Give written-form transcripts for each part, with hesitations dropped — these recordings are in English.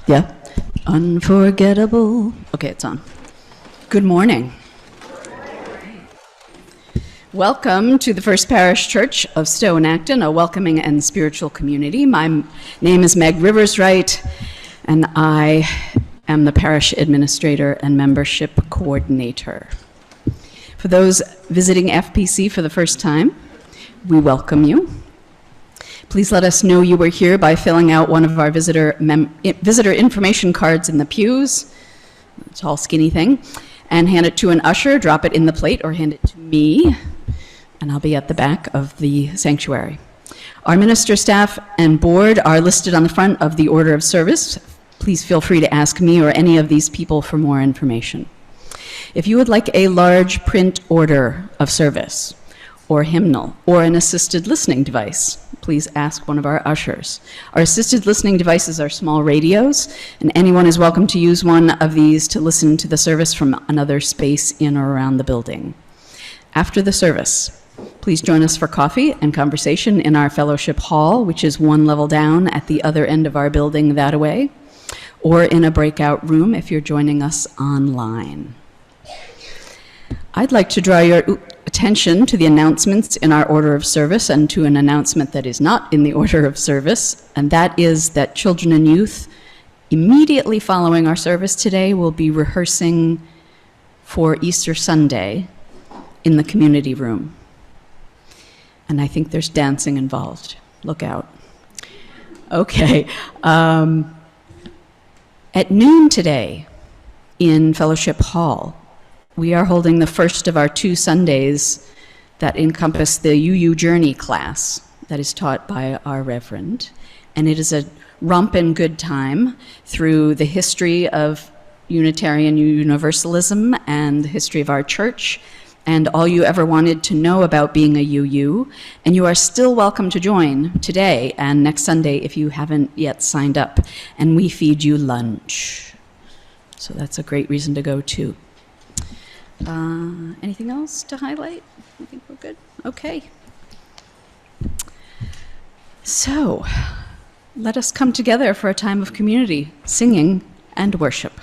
Yeah. Unforgettable. Okay, it's on. Good morning. Welcome to the First Parish Church of Stowe and Acton, a welcoming and spiritual community. My name is Meg Rivers-Wright, and I am the parish administrator and membership coordinator. For those visiting FPC for the first time, we welcome you. Please let us know you were here by filling out one of our visitor information cards in the pews, a tall, skinny thing, and hand it to an usher, drop it in the plate, or hand it to me, and I'll be at the back of the sanctuary. Our minister staff and board are listed on the front of the order of service. Please feel free to ask me or any of these people for more information. If you would like a large print order of service, or hymnal, or an assisted listening device, please ask one of our ushers. Our assisted listening devices are small radios, and anyone is welcome to use one of these to listen to the service from another space in or around the building. After the service, please join us for coffee and conversation in our fellowship hall, which is one level down at the other end of our building that-a-way, or in a breakout room if you're joining us online. I'd like to draw your attention to the announcements in our order of service and to an announcement that is not in the order of service, and that is that children and youth, immediately following our service today, will be rehearsing for Easter Sunday in the community room. And I think there's dancing involved. Look out. Okay. At noon today in Fellowship Hall, we are holding the first of our 2 Sundays that encompass the UU Journey class that is taught by our Reverend. And it is a rompin' good time through the history of Unitarian Universalism and the history of our church and all you ever wanted to know about being a UU. And you are still welcome to join today and next Sunday if you haven't yet signed up. And we feed you lunch. So that's a great reason to go too. Anything else to highlight? I think we're good. Okay. So, let us come together for a time of community, singing and worship.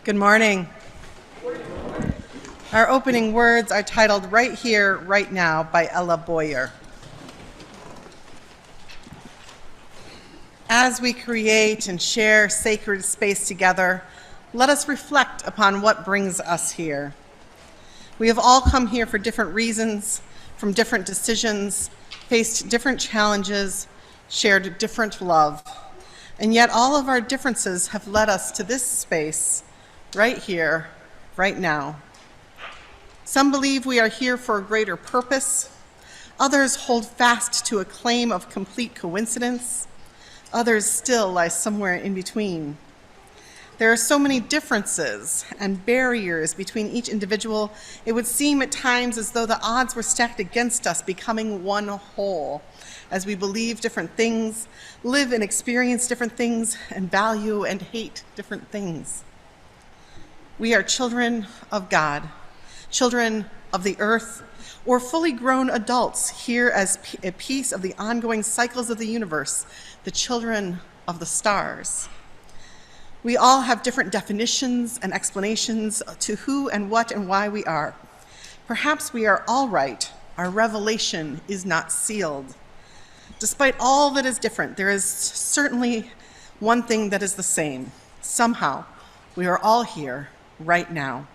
Good morning. Our opening words are titled Right Here, Right Now by Ella Boyer. As we create and share sacred space together, let us reflect upon what brings us here. We have all come here for different reasons, from different decisions, faced different challenges, shared different love, and yet all of our differences have led us to this space, right here, right now. Some believe we are here for a greater purpose. Others hold fast to a claim of complete coincidence. Others still lie somewhere in between. There are so many differences and barriers between each individual, it would seem at times as though the odds were stacked against us, becoming one whole, as we believe different things, live and experience different things, and value and hate different things. We are children of God, children of the earth, or fully grown adults here as a piece of the ongoing cycles of the universe, the children of the stars. We all have different definitions and explanations to who and what and why we are. Perhaps we are all right. Our revelation is not sealed. Despite all that is different, there is certainly one thing that is the same. Somehow, we are all here right now.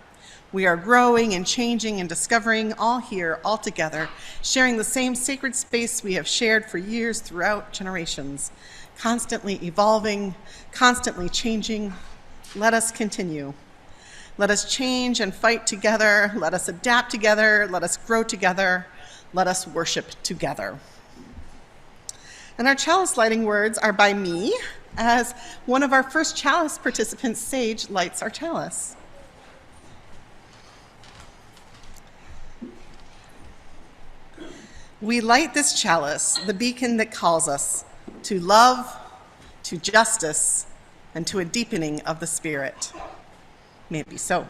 We are growing and changing and discovering, all here, all together, sharing the same sacred space we have shared for years throughout generations, constantly evolving, constantly changing. Let us continue. Let us change and fight together. Let us adapt together. Let us grow together. Let us worship together. And our chalice lighting words are by me, as one of our first chalice participants, Sage, lights our chalice. We light this chalice, the beacon that calls us to love, to justice, and to a deepening of the Spirit. May it be so.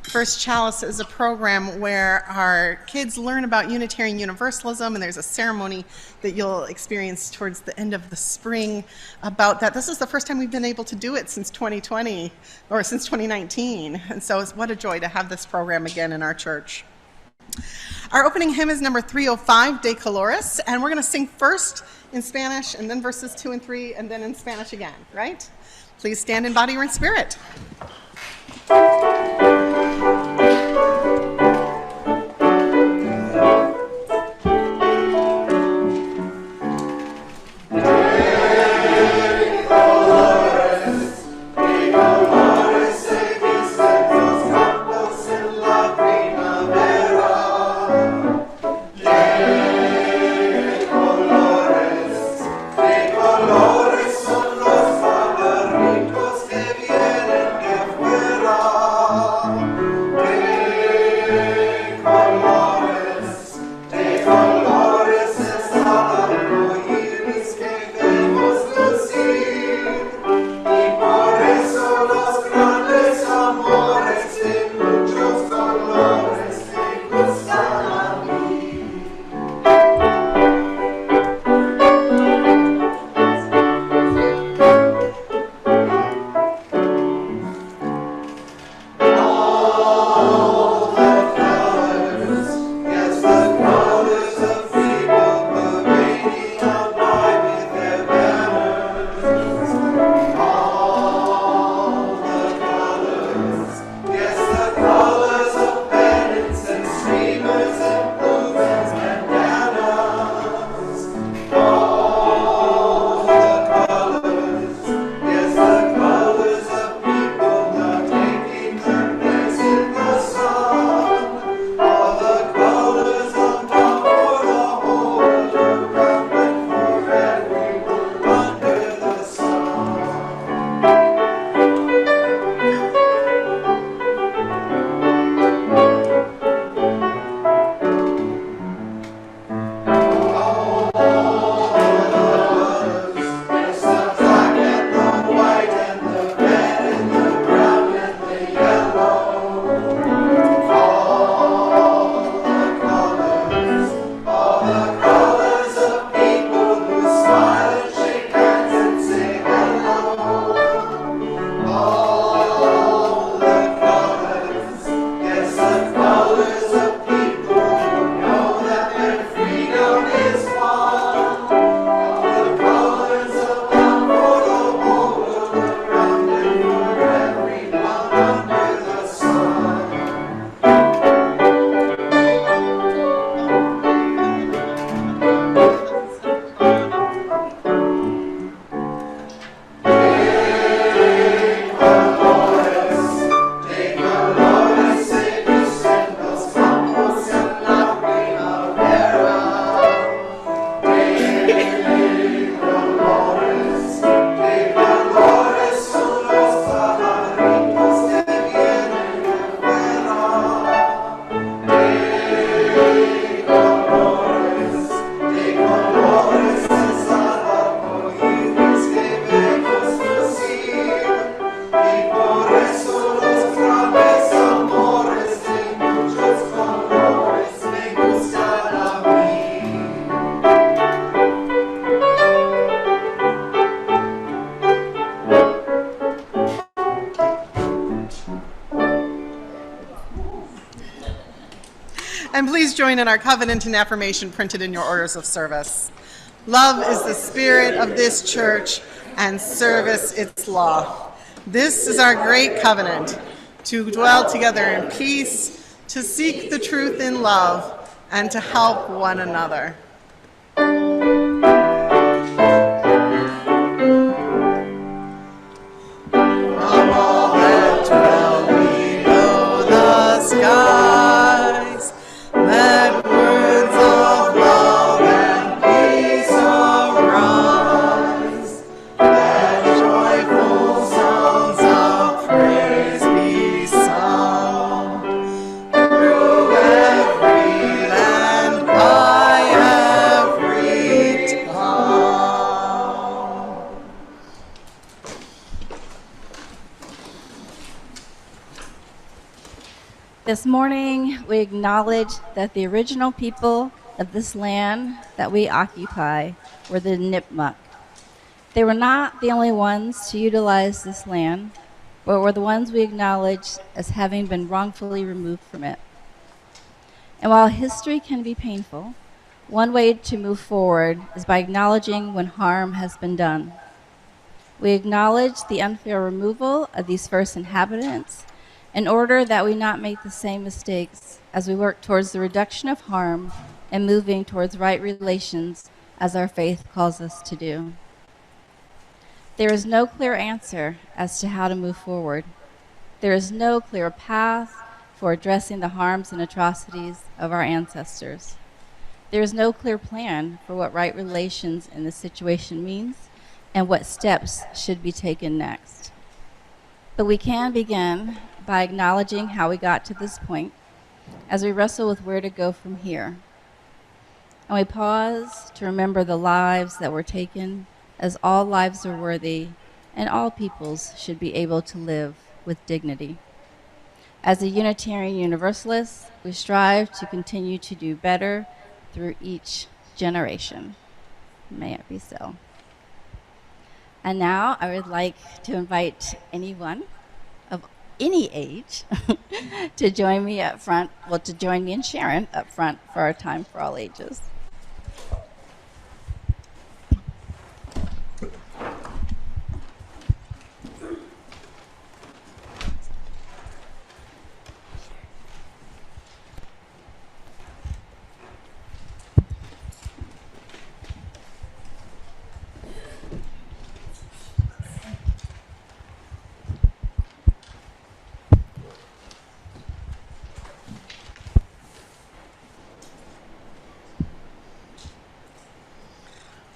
First Chalice is a program where our kids learn about Unitarian Universalism, and there's a ceremony that you'll experience towards the end of the spring about that. This is the first time we've been able to do it since 2020, or since 2019, and so it's what a joy to have this program again in our church. Our opening hymn is number 305, De Colores, and we're going to sing first in Spanish, and then verses 2 and 3, and then in Spanish again, right? Please stand in body or in spirit. Son los favoritos que vienen de fuera. And please join in our covenant and affirmation printed in your orders of service. Love is the spirit of this church, and service its law. This is our great covenant, to dwell together in peace, to seek the truth in love, and to help one another. From all that dwell below the skies, let words of love and peace arise. Let joyful songs of praise be sung through every land by every tongue. This morning, we acknowledge that the original people of this land that we occupy were the Nipmuc. They were not the only ones to utilize this land, but were the ones we acknowledge as having been wrongfully removed from it. And while history can be painful, one way to move forward is by acknowledging when harm has been done. We acknowledge the unfair removal of these first inhabitants in order that we not make the same mistakes as we work towards the reduction of harm and moving towards right relations as our faith calls us to do. There is no clear answer as to how to move forward. There is no clear path for addressing the harms and atrocities of our ancestors. There is no clear plan for what right relations in this situation means and what steps should be taken next. But we can begin by acknowledging how we got to this point as we wrestle with where to go from here. And we pause to remember the lives that were taken, as all lives are worthy and all peoples should be able to live with dignity. As a Unitarian Universalist, we strive to continue to do better through each generation. May it be so. And now I would like to invite anyone of any age to join me up front, to join me and Sharon up front for our time for all ages.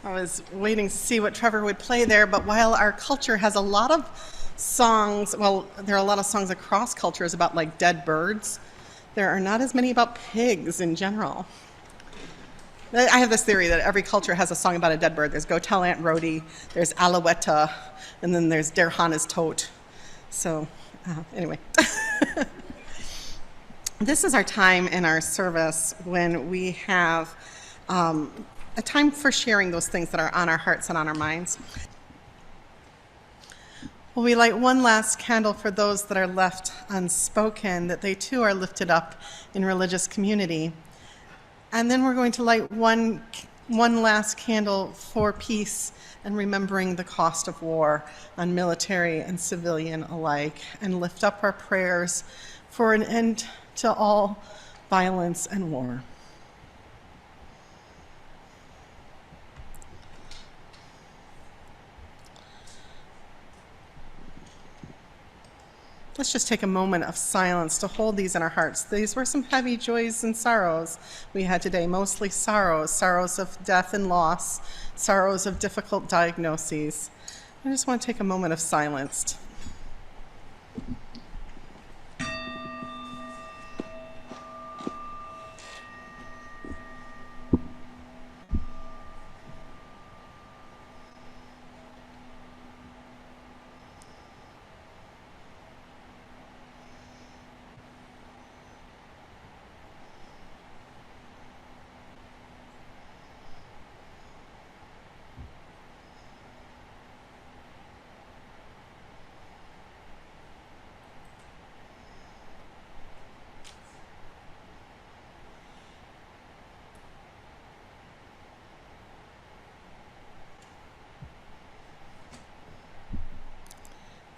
I was waiting to see what Trevor would play there, but while our culture has a lot of songs, well, there are a lot of songs across cultures about like dead birds, there are not as many about pigs in general. I have this theory that every culture has a song about a dead bird. There's Go Tell Aunt Rhody, there's Alouetta, and then there's Der Hahn is Tot. So, anyway. This is our time in our service when we have a time for sharing those things that are on our hearts and on our minds. Well, we light one last candle for those that are left unspoken, that they too are lifted up in religious community. And then we're going to light one last candle for peace and remembering the cost of war on military and civilian alike, and lift up our prayers for an end to all violence and war. Let's just take a moment of silence to hold these in our hearts. These were some heavy joys and sorrows we had today, mostly sorrows, sorrows of death and loss, sorrows of difficult diagnoses. I just want to take a moment of silence.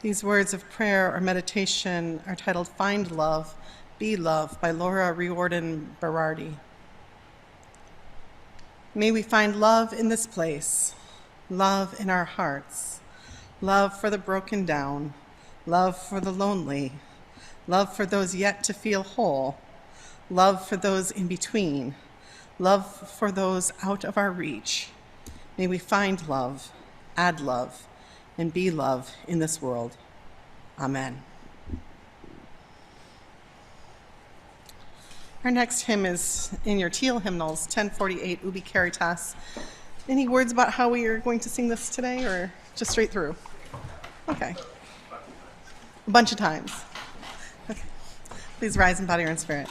These words of prayer or meditation are titled Find Love, Be Love by Laura Riordan Berardi. May we find love in this place, love in our hearts, love for the broken down, love for the lonely, love for those yet to feel whole, love for those in between, love for those out of our reach. May we find love, add love, and be love in this world. Amen. Our next hymn is in your teal hymnals, 1048, Ubi Caritas. Any words about how we are going to sing this today, or just straight through? Okay. A bunch of times. Okay. Please rise in body or in spirit.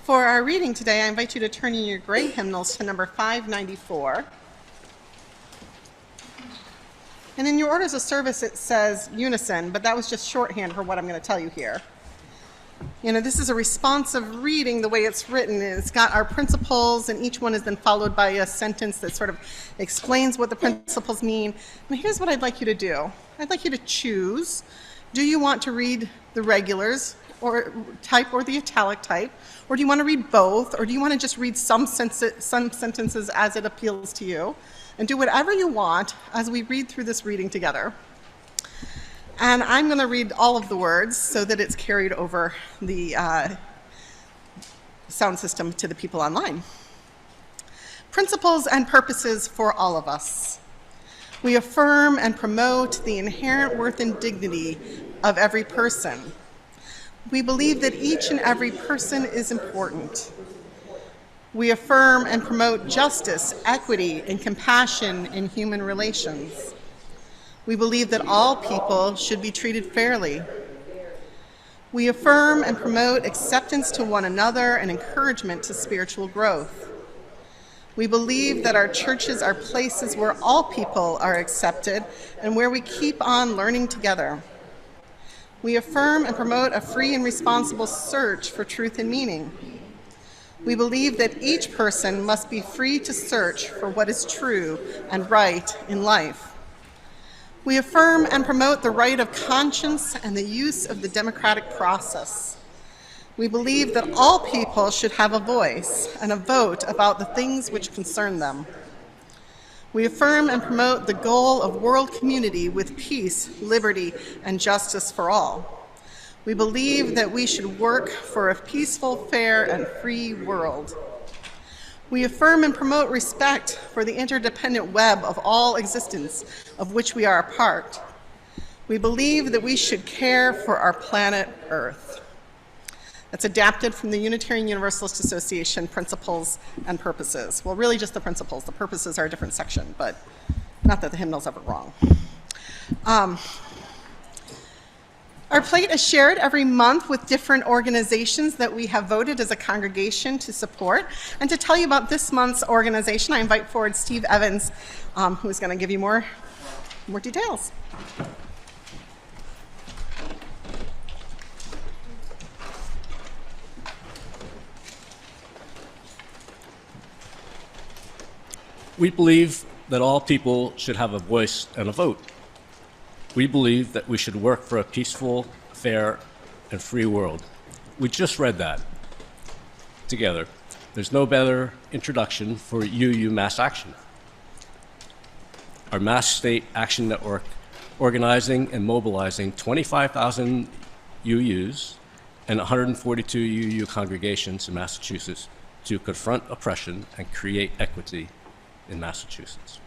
For our reading today, I invite you to turn in your gray hymnals to number 594. And in your orders of service, it says unison, but that was just shorthand for what I'm going to tell you here. You know, this is a responsive reading the way it's written. It's got our principles, and each one is then followed by a sentence that sort of explains what the principles mean. And here's what I'd like you to do. I'd like you to choose. Do you want to read the regulars or type or the italic type? Or do you want to read both? Or do you want to just read some sentences as it appeals to you? And do whatever you want as we read through this reading together. And I'm going to read all of the words so that it's carried over the sound system to the people online. Principles and purposes for all of us. We affirm and promote the inherent worth and dignity of every person. We believe that each and every person is important. We affirm and promote justice, equity, and compassion in human relations. We believe that all people should be treated fairly. We affirm and promote acceptance to one another and encouragement to spiritual growth. We believe that our churches are places where all people are accepted and where we keep on learning together. We affirm and promote a free and responsible search for truth and meaning. We believe that each person must be free to search for what is true and right in life. We affirm and promote the right of conscience and the use of the democratic process. We believe that all people should have a voice and a vote about the things which concern them. We affirm and promote the goal of world community with peace, liberty, and justice for all. We believe that we should work for a peaceful, fair, and free world. We affirm and promote respect for the interdependent web of all existence of which we are a part. We believe that we should care for our planet Earth. That's adapted from the Unitarian Universalist Association Principles and Purposes. Well, really just the principles. The purposes are a different section, but not that the hymnal's ever wrong. Our plate is shared every month with different organizations that we have voted as a congregation to support. And to tell you about this month's organization, I invite forward Steve Evans, who's going to give you more details. We believe that all people should have a voice and a vote. We believe that we should work for a peaceful, fair, and free world. We just read that together. There's no better introduction for UU Mass Action. Our Mass State Action Network organizing and mobilizing 25,000 UUs and 142 UU congregations in Massachusetts to confront oppression and create equity in Massachusetts.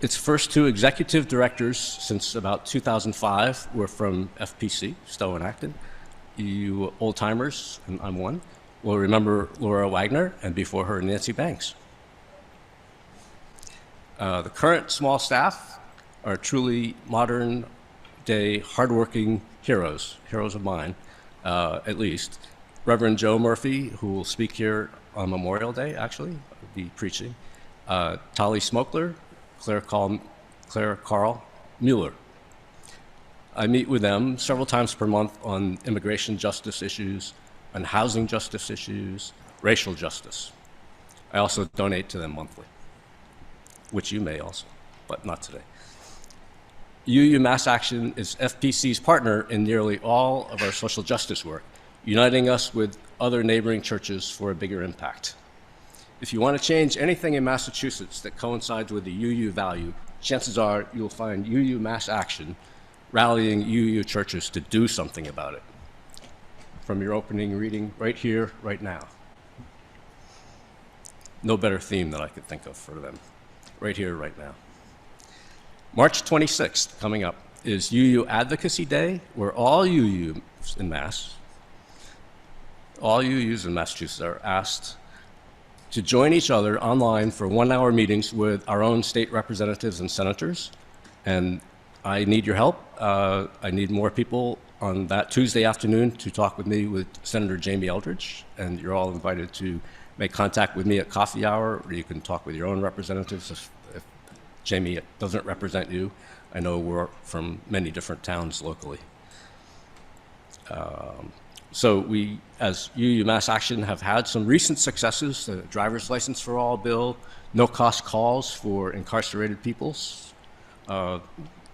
Its first two executive directors since about 2005 were from FPC, Stowe and Acton. You old-timers, and I'm one, will remember Laura Wagner, and before her, Nancy Banks. The current small staff are truly modern-day, hardworking heroes of mine, at least. Reverend Joe Murphy, who will speak here on Memorial Day, actually, be preaching. Tali Smokler, Claire Carl Mueller. I meet with them several times per month on immigration justice issues, on housing justice issues, racial justice. I also donate to them monthly, which you may also, but not today. UU Mass Action is FPC's partner in nearly all of our social justice work, uniting us with other neighboring churches for a bigger impact. If you want to change anything in Massachusetts that coincides with the UU value, chances are you'll find UU Mass Action rallying UU churches to do something about it. From your opening reading right here, right now. No better theme that I could think of for them. Right here, right now. March 26th, coming up, is UU Advocacy Day, where all UUs in Massachusetts are asked to join each other online for 1-hour meetings with our own state representatives and senators. And I need your help. I need more people on that Tuesday afternoon to talk with me with Senator Jamie Eldridge. And you're all invited to make contact with me at coffee hour, or you can talk with your own representatives if Jamie doesn't represent you. I know we're from many different towns locally. So we, as UU Mass Action, have had some recent successes, the driver's license for all bill, no-cost calls for incarcerated peoples.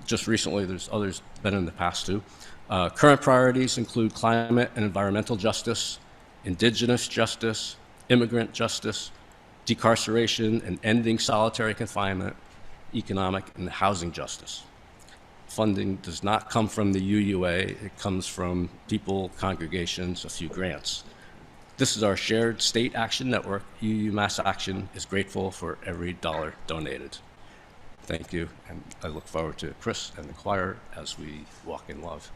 Just recently, there's others been in the past too. Current priorities include climate and environmental justice, indigenous justice, immigrant justice, decarceration and ending solitary confinement, economic and housing justice. Funding does not come from the UUA, it comes from people, congregations, a few grants. This is our shared state action network. UU Mass Action is grateful for every dollar donated. Thank you, and I look forward to Chris and the choir as we walk in love.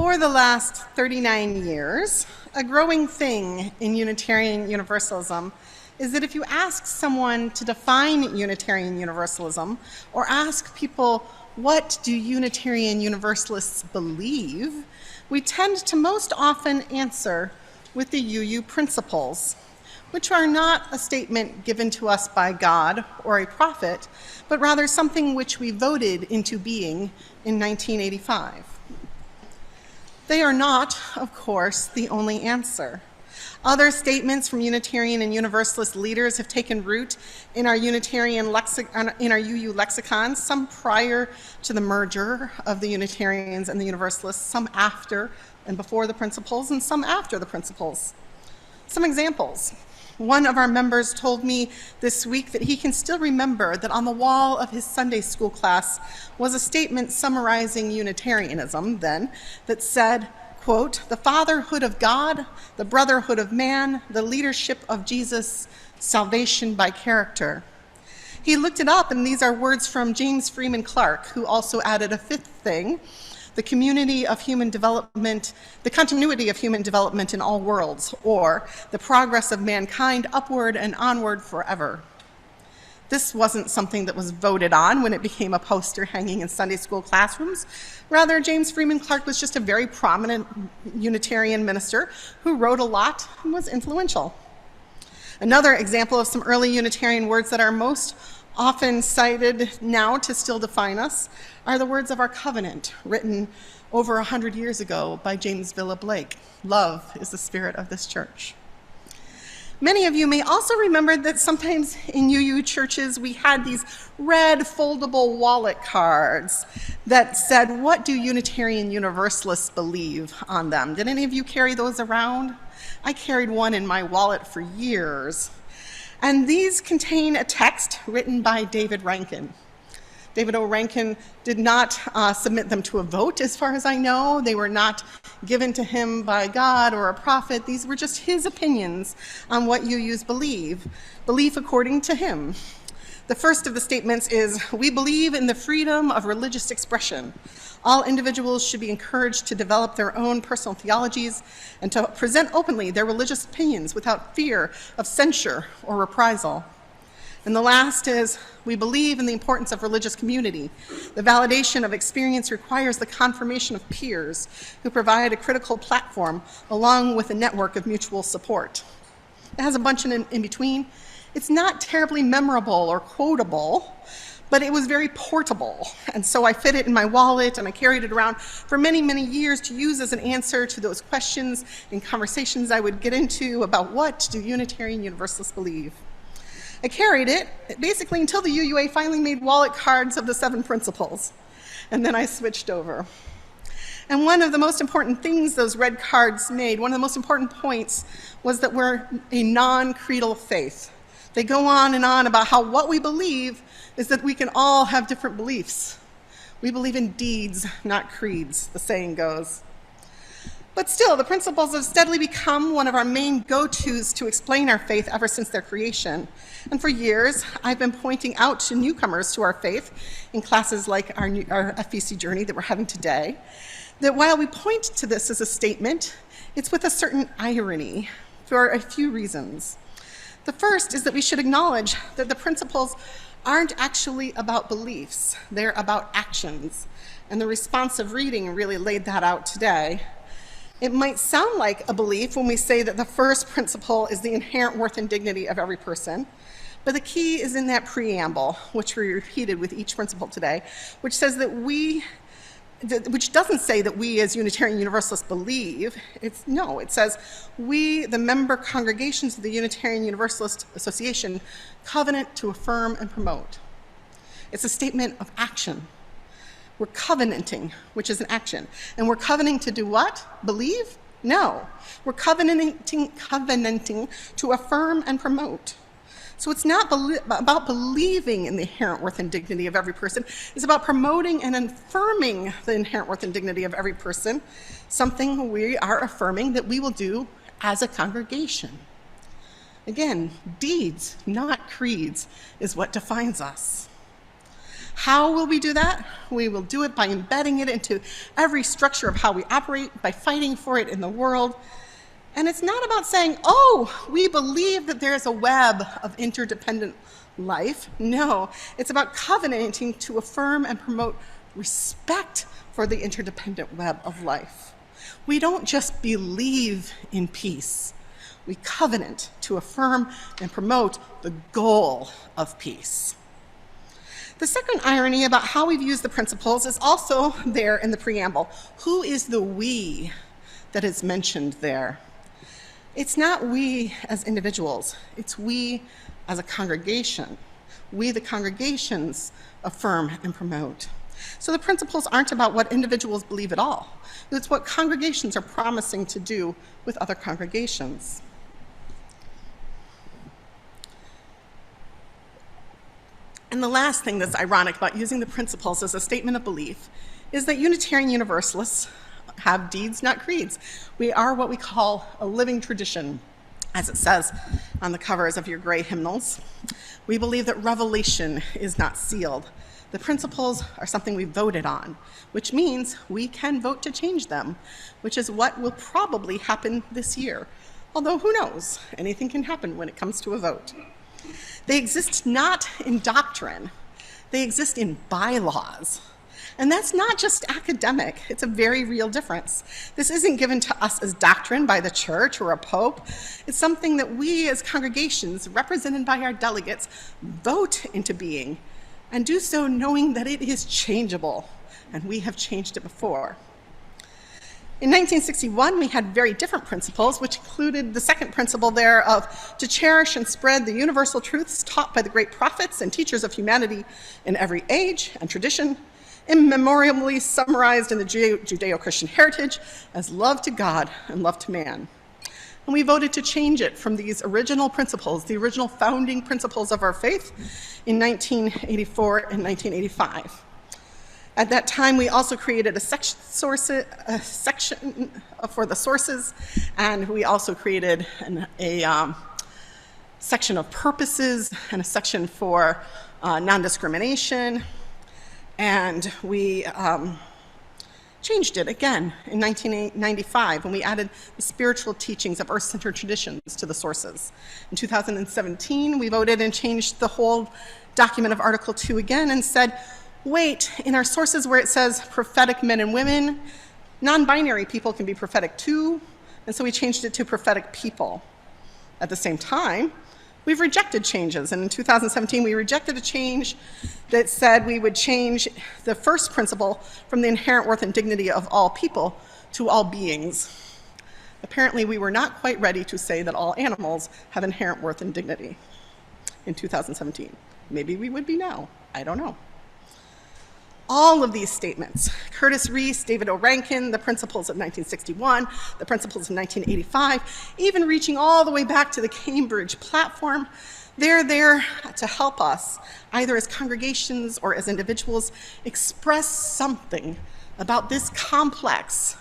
For the last 39 years, a growing thing in Unitarian Universalism is that if you ask someone to define Unitarian Universalism or ask people, what do Unitarian Universalists believe, we tend to most often answer with the UU principles, which are not a statement given to us by God or a prophet, but rather something which we voted into being in 1985. They are not, of course, the only answer. Other statements from Unitarian and Universalist leaders have taken root in our Unitarian in our UU lexicons, some prior to the merger of the Unitarians and the Universalists, some after and before the principles, and some after the principles. Some examples. One of our members told me this week that he can still remember that on the wall of his Sunday school class was a statement summarizing Unitarianism then that said, quote, "The fatherhood of God, the brotherhood of man, the leadership of Jesus, salvation by character." He looked it up, and these are words from James Freeman Clarke, who also added a fifth thing: the community of human development, the continuity of human development in all worlds, or the progress of mankind upward and onward forever. This wasn't something that was voted on when it became a poster hanging in Sunday school classrooms. Rather, James Freeman Clarke was just a very prominent Unitarian minister who wrote a lot and was influential. Another example of some early Unitarian words that are most often cited now to still define us are the words of our covenant, written over 100 years ago by James Villa Blake. Love is the spirit of this church. Many of you may also remember that sometimes in UU churches we had these red foldable wallet cards that said, "What do Unitarian Universalists believe?" on them. Did any of you carry those around? I carried one in my wallet for years. And these contain a text written by David Rankin. David O. Rankin did not submit them to a vote, as far as I know. They were not given to him by God or a prophet. These were just his opinions on what UUs believe according to him. The first of the statements is, "We believe in the freedom of religious expression. All individuals should be encouraged to develop their own personal theologies and to present openly their religious opinions without fear of censure or reprisal." And the last is, "We believe in the importance of religious community. The validation of experience requires the confirmation of peers who provide a critical platform along with a network of mutual support." It has a bunch in between. It's not terribly memorable or quotable, but it was very portable. And so I fit it in my wallet and I carried it around for many, many years to use as an answer to those questions and conversations I would get into about what do Unitarian Universalists believe. I carried it basically until the UUA finally made wallet cards of the 7 principles, and then I switched over. And one of the most important things those red cards made, one of the most important points, was that we're a non-creedal faith. They go on and on about how what we believe is that we can all have different beliefs. We believe in deeds, not creeds, the saying goes. But still, the principles have steadily become one of our main go-tos to explain our faith ever since their creation. And for years, I've been pointing out to newcomers to our faith in classes like our FPC journey that we're having today, that while we point to this as a statement, it's with a certain irony for a few reasons. The first is that we should acknowledge that the principles aren't actually about beliefs, they're about actions. And the responsive reading really laid that out today. It might sound like a belief when we say that the first principle is the inherent worth and dignity of every person, but the key is in that preamble, which we repeated with each principle today, which says that which doesn't say that we as Unitarian Universalists believe. It says we, the member congregations of the Unitarian Universalist Association, covenant to affirm and promote. It's a statement of action. We're covenanting, which is an action. And we're covenanting to do what? Believe? No. We're covenanting to affirm and promote. So it's not about believing in the inherent worth and dignity of every person. It's about promoting and affirming the inherent worth and dignity of every person, something we are affirming that we will do as a congregation. Again, deeds, not creeds, is what defines us. How will we do that? We will do it by embedding it into every structure of how we operate, by fighting for it in the world. And it's not about saying, oh, we believe that there is a web of interdependent life. No, it's about covenanting to affirm and promote respect for the interdependent web of life. We don't just believe in peace. We covenant to affirm and promote the goal of peace. The second irony about how we've used the principles is also there in the preamble. Who is the we that is mentioned there? It's not we as individuals, it's we as a congregation. We, the congregations, affirm and promote. So the principles aren't about what individuals believe at all. It's what congregations are promising to do with other congregations. And the last thing that's ironic about using the principles as a statement of belief is that Unitarian Universalists have deeds, not creeds. We are what we call a living tradition, as it says on the covers of your gray hymnals. We believe that revelation is not sealed. The principles are something we voted on, which means we can vote to change them, which is what will probably happen this year. Although who knows, anything can happen when it comes to a vote. They exist not in doctrine, they exist in bylaws. And that's not just academic, it's a very real difference. This isn't given to us as doctrine by the church or a pope. It's something that we as congregations, represented by our delegates, vote into being, and do so knowing that it is changeable, and we have changed it before. In 1961, we had very different principles, which included the second principle there of to cherish and spread the universal truths taught by the great prophets and teachers of humanity in every age and tradition, immemorially summarized in the Judeo-Christian heritage as love to God and love to man. And we voted to change it from these original principles, the original founding principles of our faith, in 1984 and 1985. At that time, we also created a section for the sources, and we also created a section of purposes and a section for non-discrimination. And we changed it again in 1995 when we added the spiritual teachings of earth-centered traditions to the sources. In 2017, we voted and changed the whole document of Article 2 again and said, wait, in our sources where it says prophetic men and women, non-binary people can be prophetic too, and so we changed it to prophetic people. At the same time, we've rejected changes, and in 2017 we rejected a change that said we would change the first principle from the inherent worth and dignity of all people to all beings. Apparently we were not quite ready to say that all animals have inherent worth and dignity in 2017. Maybe we would be now, I don't know. All of these statements, Curtis Reese, David O. Rankin, the principles of 1961, the principles of 1985, even reaching all the way back to the Cambridge platform, they're there to help us, either as congregations or as individuals, express something about this complex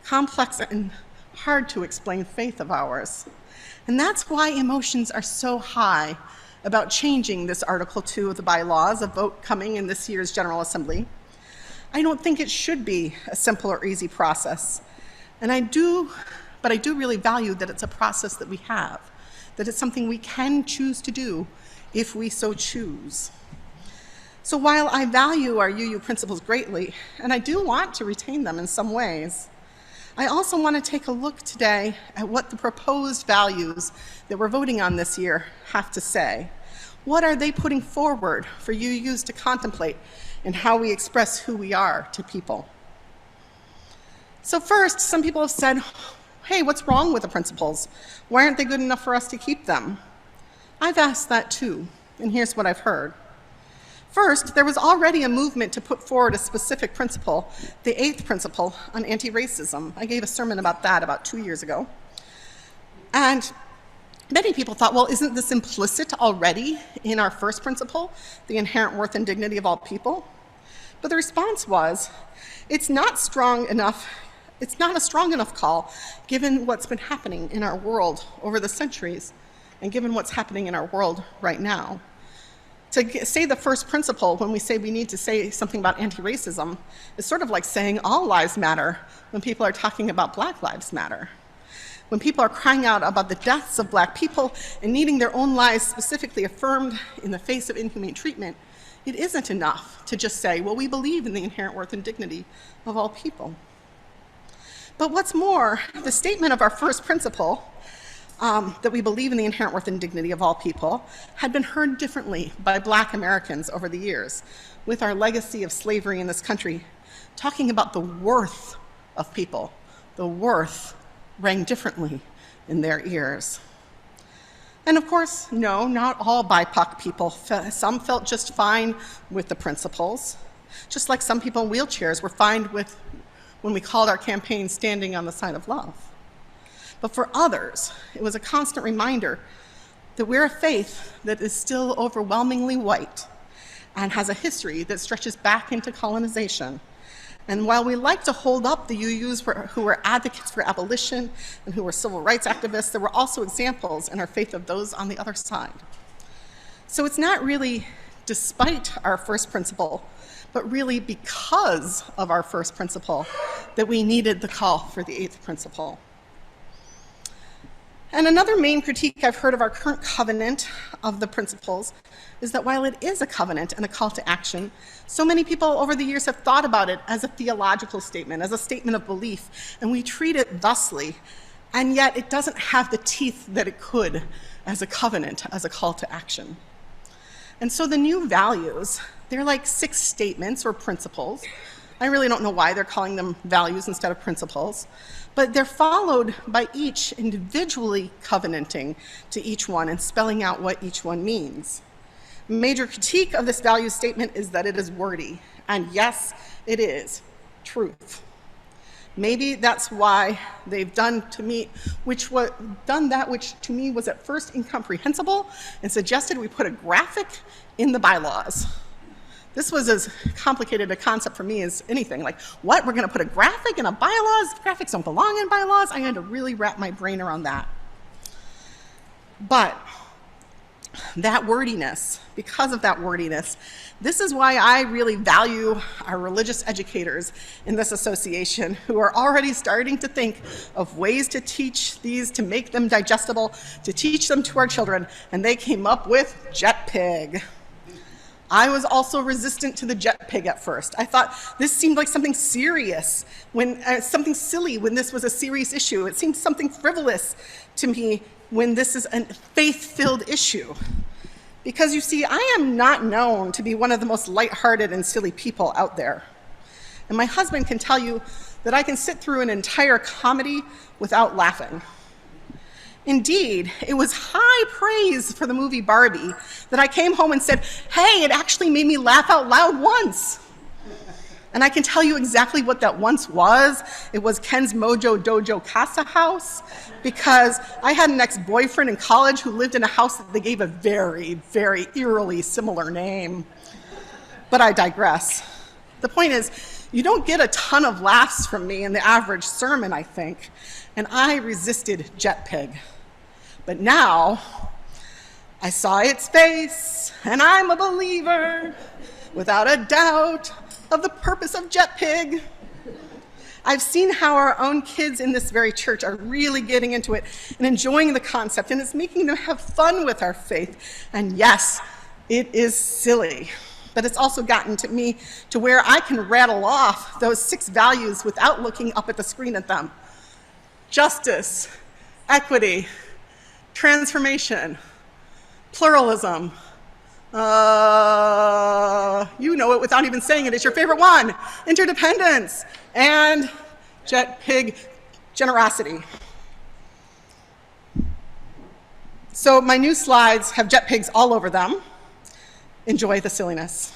and hard to explain faith of ours. And that's why emotions are so high about changing this Article 2 of the bylaws, a vote coming in this year's General Assembly. I don't think it should be a simple or easy process. But I do really value that it's a process that we have, that it's something we can choose to do if we so choose. So while I value our UU principles greatly, and I do want to retain them in some ways, I also want to take a look today at what the proposed values that we're voting on this year have to say. What are they putting forward for UUs to contemplate in how we express who we are to people? So first, some people have said, hey, what's wrong with the principles? Why aren't they good enough for us to keep them? I've asked that too, and here's what I've heard. First, there was already a movement to put forward a specific principle, the 8th principle on anti-racism. I gave a sermon about that about 2 years ago. And many people thought, well, isn't this implicit already in our first principle, the inherent worth and dignity of all people? But the response was, it's not a strong enough call given what's been happening in our world over the centuries and given what's happening in our world right now. say the first principle when we say we need to say something about anti-racism is sort of like saying all lives matter when people are talking about Black lives matter. When people are crying out about the deaths of Black people and needing their own lives specifically affirmed in the face of inhumane treatment, it isn't enough to just say, well, we believe in the inherent worth and dignity of all people. But what's more, the statement of our first principle, that we believe in the inherent worth and dignity of all people, had been heard differently by Black Americans over the years, with our legacy of slavery in this country, talking about the worth of people. The worth rang differently in their ears. And of course, no, not all BIPOC people. Some felt just fine with the principles, just like some people in wheelchairs were fine with when we called our campaign Standing on the Side of Love. But for others, it was a constant reminder that we're a faith that is still overwhelmingly white and has a history that stretches back into colonization. And while we like to hold up the UUs who were advocates for abolition and who were civil rights activists, there were also examples in our faith of those on the other side. So it's not really despite our first principle, but really because of our first principle that we needed the call for the eighth principle. And another main critique I've heard of our current covenant of the principles is that while it is a covenant and a call to action, so many people over the years have thought about it as a theological statement, as a statement of belief, and we treat it thusly, and yet it doesn't have the teeth that it could as a covenant, as a call to action. And so the new values, they're like 6 statements or principles. I really don't know why they're calling them values instead of principles, but they're followed by each individually covenanting to each one and spelling out what each one means. A major critique of this value statement is that it is wordy, and yes, it is truth. Maybe that's why they've done that which to me was at first incomprehensible and suggested we put a graphic in the bylaws. This was as complicated a concept for me as anything. Like, what, we're gonna put a graphic in a bylaws? Graphics don't belong in bylaws? I had to really wrap my brain around that. But that wordiness, because of that wordiness, this is why I really value our religious educators in this association who are already starting to think of ways to teach these, to make them digestible, to teach them to our children, and they came up with JetPig. I was also resistant to the JetPig at first. I thought this seemed like something serious, something silly when this was a serious issue. It seemed something frivolous to me when this is a faith-filled issue. Because you see, I am not known to be one of the most lighthearted and silly people out there. And my husband can tell you that I can sit through an entire comedy without laughing. Indeed, it was high praise for the movie Barbie that I came home and said, hey, it actually made me laugh out loud once. And I can tell you exactly what that once was. It was Ken's Mojo Dojo Casa house, because I had an ex-boyfriend in college who lived in a house that they gave a very, very eerily similar name. But I digress. The point is, you don't get a ton of laughs from me in the average sermon, I think, and I resisted JetPig. But now, I saw its face, and I'm a believer, without a doubt, of the purpose of JetPig. I've seen how our own kids in this very church are really getting into it and enjoying the concept, and it's making them have fun with our faith. And yes, it is silly, but it's also gotten to me to where I can rattle off those 6 values without looking up at the screen at them. Justice, equity, transformation, pluralism, you know it without even saying it, it's your favorite one, interdependence, and JetPig, generosity. So my new slides have JetPigs all over them. Enjoy the silliness.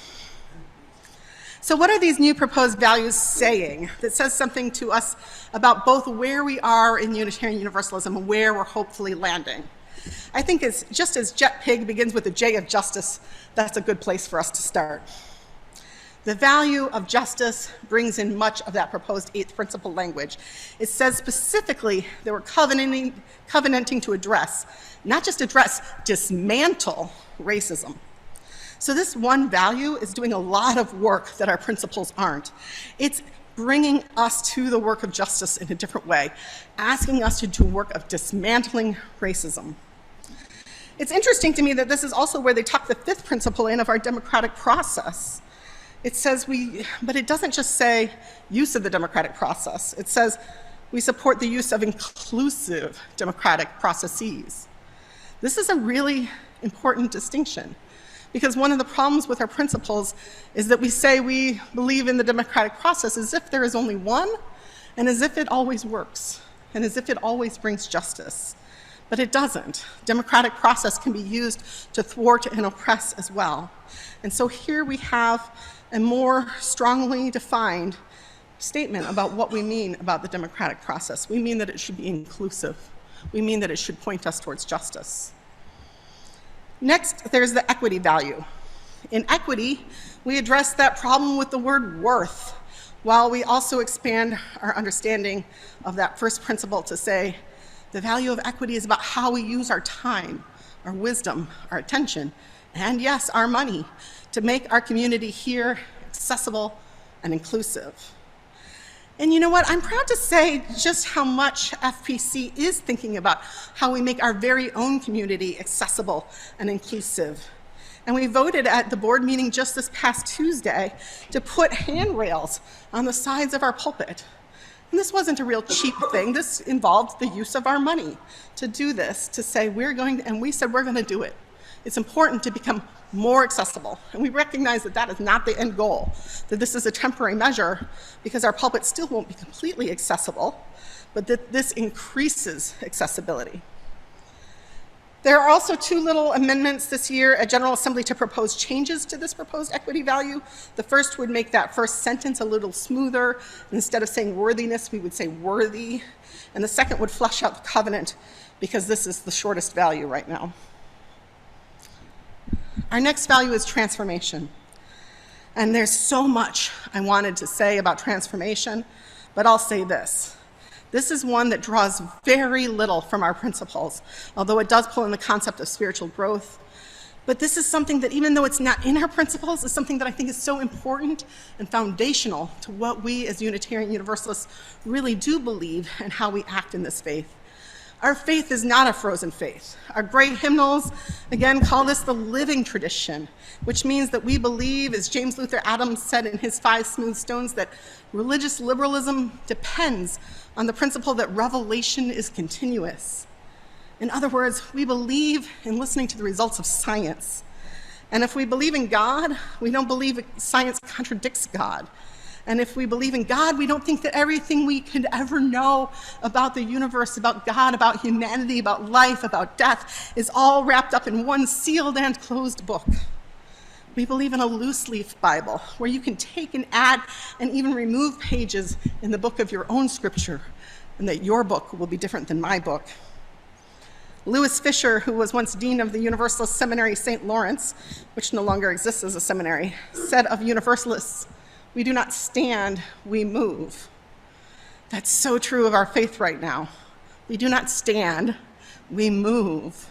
So what are these new proposed values saying that says something to us about both where we are in Unitarian Universalism and where we're hopefully landing? I think it's just as JetPig begins with the J of justice, that's a good place for us to start. The value of justice brings in much of that proposed 8th principle language. It says specifically that we're covenanting to address, not just address, dismantle racism. So this one value is doing a lot of work that our principles aren't. It's bringing us to the work of justice in a different way, asking us to do work of dismantling racism. It's interesting to me that this is also where they tuck the fifth principle in of our democratic process. It says but it doesn't just say use of the democratic process. It says we support the use of inclusive democratic processes. This is a really important distinction, because one of the problems with our principles is that we say we believe in the democratic process as if there is only one, and as if it always works, and as if it always brings justice. But it doesn't. Democratic process can be used to thwart and oppress as well. And so here we have a more strongly defined statement about what we mean about the democratic process. We mean that it should be inclusive. We mean that it should point us towards justice. Next, there's the equity value. In equity, we address that problem with the word worth, while we also expand our understanding of that first principle to say the value of equity is about how we use our time, our wisdom, our attention, and yes, our money to make our community here accessible and inclusive. And you know what? I'm proud to say just how much FPC is thinking about how we make our very own community accessible and inclusive. And we voted at the board meeting just this past Tuesday to put handrails on the sides of our pulpit. And this wasn't a real cheap thing. This involved the use of our money to do this, to say we said we're going to do it. It's important to become more accessible. And we recognize that that is not the end goal, that this is a temporary measure because our pulpit still won't be completely accessible, but that this increases accessibility. There are also two little amendments this year at General Assembly to propose changes to this proposed equity value. The first would make that first sentence a little smoother. Instead of saying worthiness, we would say worthy. And the second would flesh out the covenant, because this is the shortest value right now. Our next value is transformation. And there's so much I wanted to say about transformation, but I'll say this. This is one that draws very little from our principles, although it does pull in the concept of spiritual growth. But this is something that, even though it's not in our principles, is something that I think is so important and foundational to what we as Unitarian Universalists really do believe and how we act in this faith. Our faith is not a frozen faith. Our great hymnals, again, call this the living tradition, which means that we believe, as James Luther Adams said in his 5 Smooth Stones, that religious liberalism depends on the principle that revelation is continuous. In other words, we believe in listening to the results of science. And if we believe in God, we don't believe science contradicts God. And if we believe in God, we don't think that everything we could ever know about the universe, about God, about humanity, about life, about death, is all wrapped up in one sealed and closed book. We believe in a loose leaf Bible, where you can take and add and even remove pages in the book of your own scripture, and that your book will be different than my book. Lewis Fisher, who was once dean of the Universalist Seminary St. Lawrence, which no longer exists as a seminary, said of Universalists, "We do not stand, we move." That's so true of our faith right now. We do not stand, we move.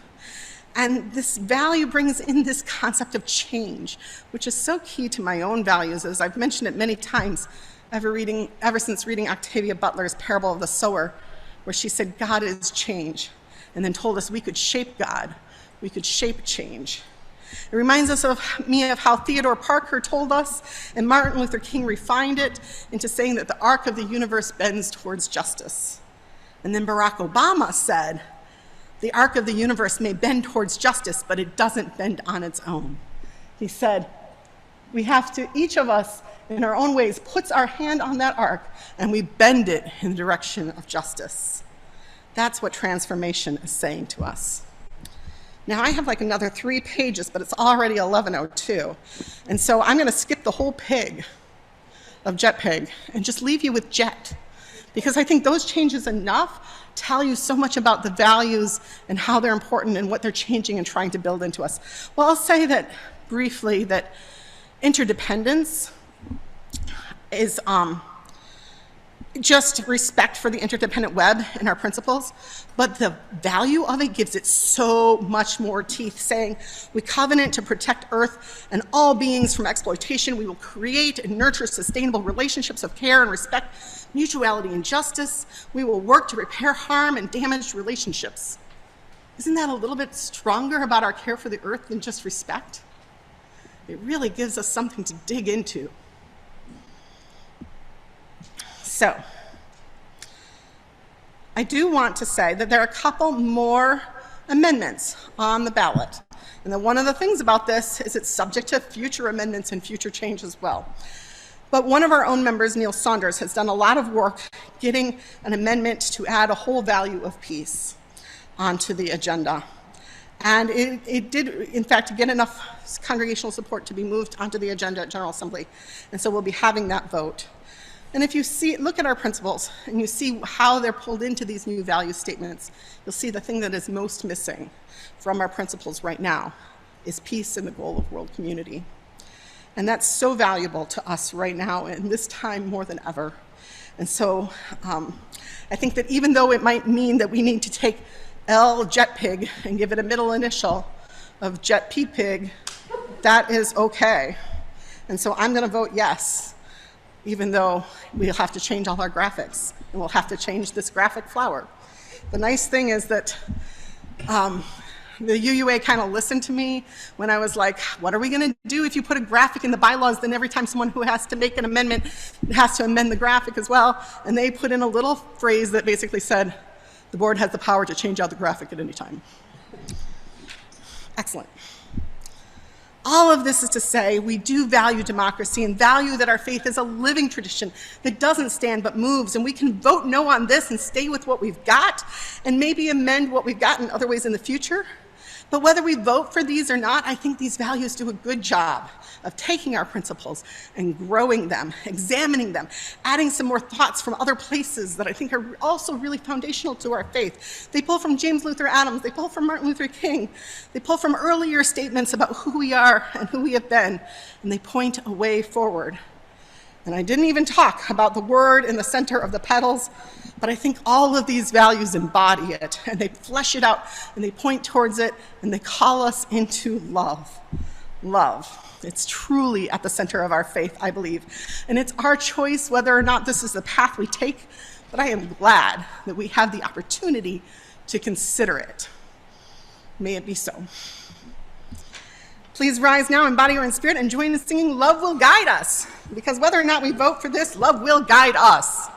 And this value brings in this concept of change, which is so key to my own values, as I've mentioned it many times ever since reading Octavia Butler's Parable of the Sower, where she said, God is change, and then told us we could shape God, we could shape change. It reminds us of how Theodore Parker told us, and Martin Luther King refined it into saying that the arc of the universe bends towards justice. And then Barack Obama said, the arc of the universe may bend towards justice, but it doesn't bend on its own. He said, we have to, each of us in our own ways, puts our hand on that arc and we bend it in the direction of justice. That's what transformation is saying to us. Now, I have like another 3 pages, but it's already 11:02. And so I'm going to skip the whole pig of JetPeg and just leave you with Jet, because I think those changes enough tell you so much about the values and how they're important and what they're changing and trying to build into us. Well, I'll say that briefly, that interdependence is just respect for the interdependent web in our principles, but the value of it gives it so much more teeth, saying, we covenant to protect Earth and all beings from exploitation. We will create and nurture sustainable relationships of care and respect, mutuality and justice. We will work to repair harm and damaged relationships. Isn't that a little bit stronger about our care for the Earth than just respect? It really gives us something to dig into. So, I do want to say that there are a couple more amendments on the ballot. And then one of the things about this is it's subject to future amendments and future change as well. But one of our own members, Neil Saunders, has done a lot of work getting an amendment to add a whole value of peace onto the agenda. And it did, in fact, get enough congregational support to be moved onto the agenda at General Assembly. And so we'll be having that vote. And if you look at our principles and you see how they're pulled into these new value statements, you'll see the thing that is most missing from our principles right now is peace and the goal of world community. And that's so valuable to us right now, and this time more than ever. And so I think that even though it might mean that we need to take L JetPig and give it a middle initial of JetPpig, that is okay. And so I'm going to vote yes, even though we'll have to change all our graphics, and we'll have to change this graphic flower. The nice thing is that the UUA kind of listened to me when I was like, what are we going to do if you put a graphic in the bylaws? Then every time someone who has to make an amendment has to amend the graphic as well. And they put in a little phrase that basically said, the board has the power to change out the graphic at any time. Excellent. All of this is to say we do value democracy and value that our faith is a living tradition that doesn't stand but moves, and we can vote no on this and stay with what we've got and maybe amend what we've got in other ways in the future. But whether we vote for these or not, I think these values do a good job of taking our principles and growing them, examining them, adding some more thoughts from other places that I think are also really foundational to our faith. They pull from James Luther Adams, they pull from Martin Luther King, they pull from earlier statements about who we are and who we have been, and they point a way forward. And I didn't even talk about the word in the center of the petals, but I think all of these values embody it, and they flesh it out, and they point towards it, and they call us into love. Love. It's truly at the center of our faith, I believe. And it's our choice whether or not this is the path we take, but I am glad that we have the opportunity to consider it. May it be so. Please rise now in body or in spirit and join in singing Love Will Guide Us, because whether or not we vote for this, love will guide us.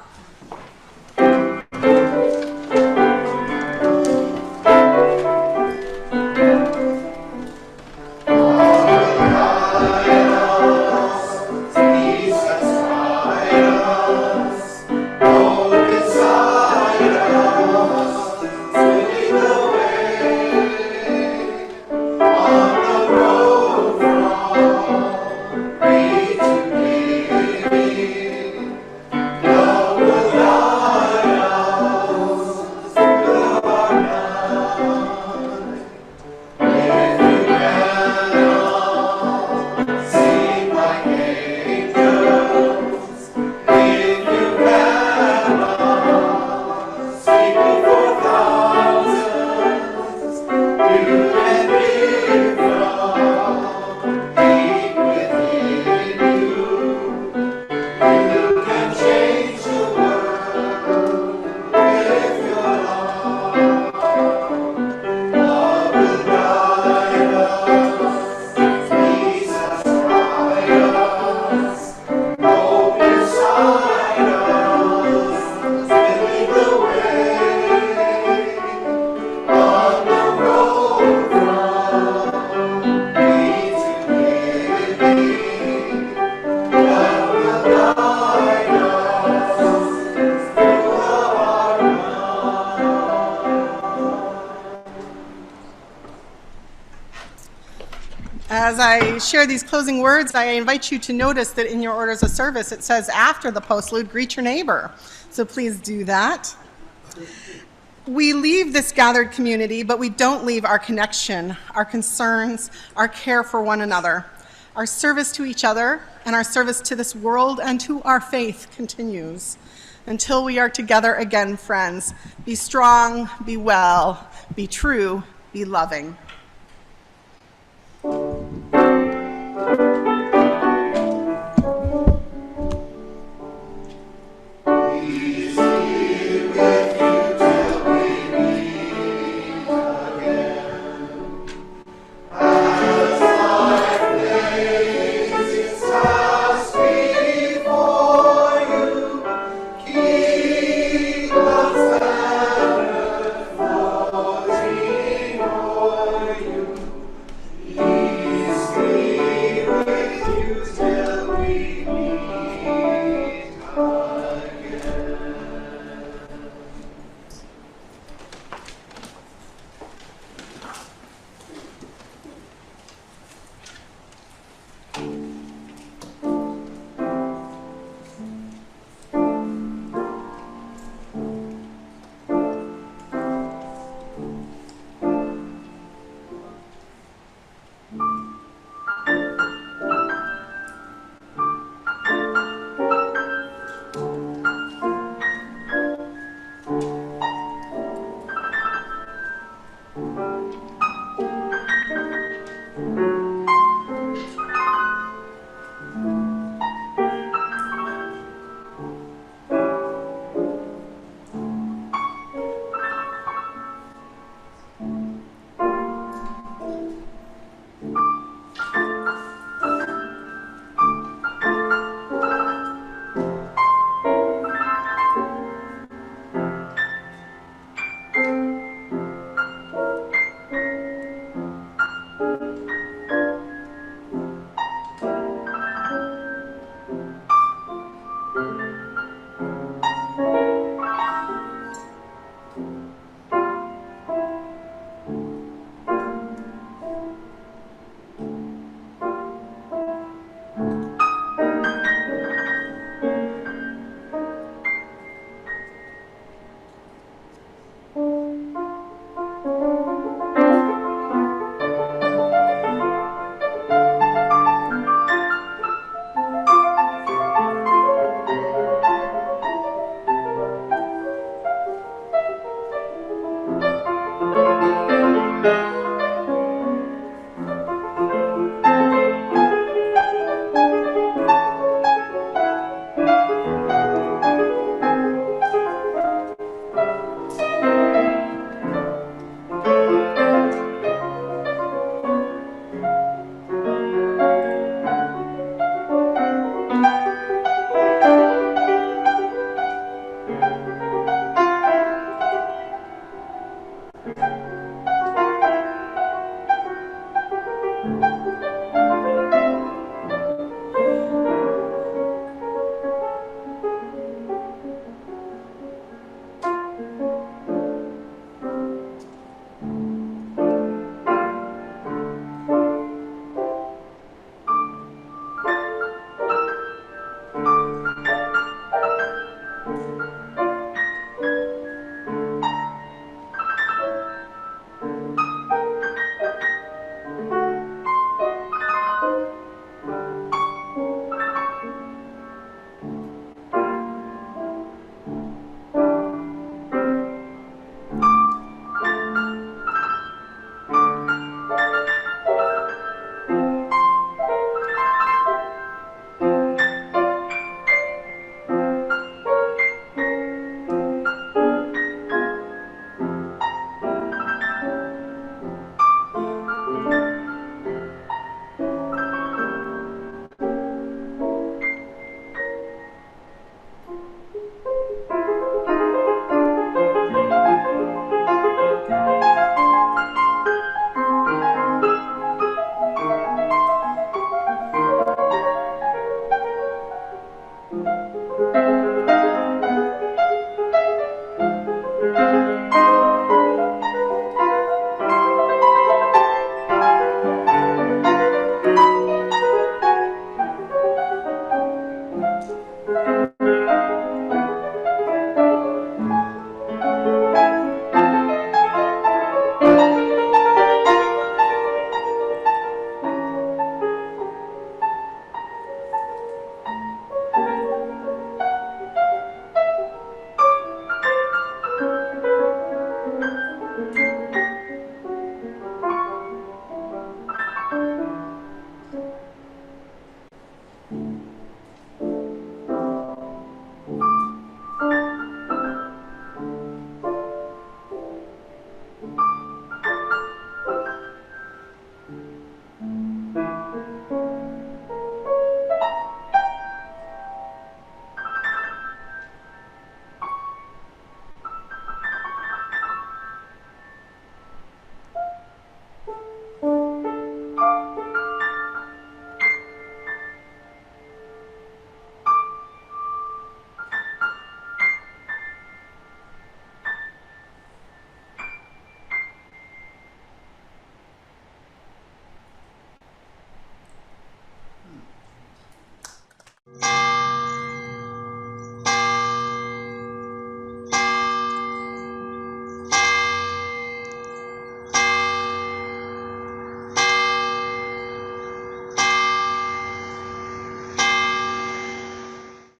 As I share these closing words, I invite you to notice that in your orders of service, it says after the postlude, greet your neighbor. So please do that. We leave this gathered community, but we don't leave our connection, our concerns, our care for one another. Our service to each other and our service to this world and to our faith continues. Until we are together again, friends, be strong, be well, be true, be loving.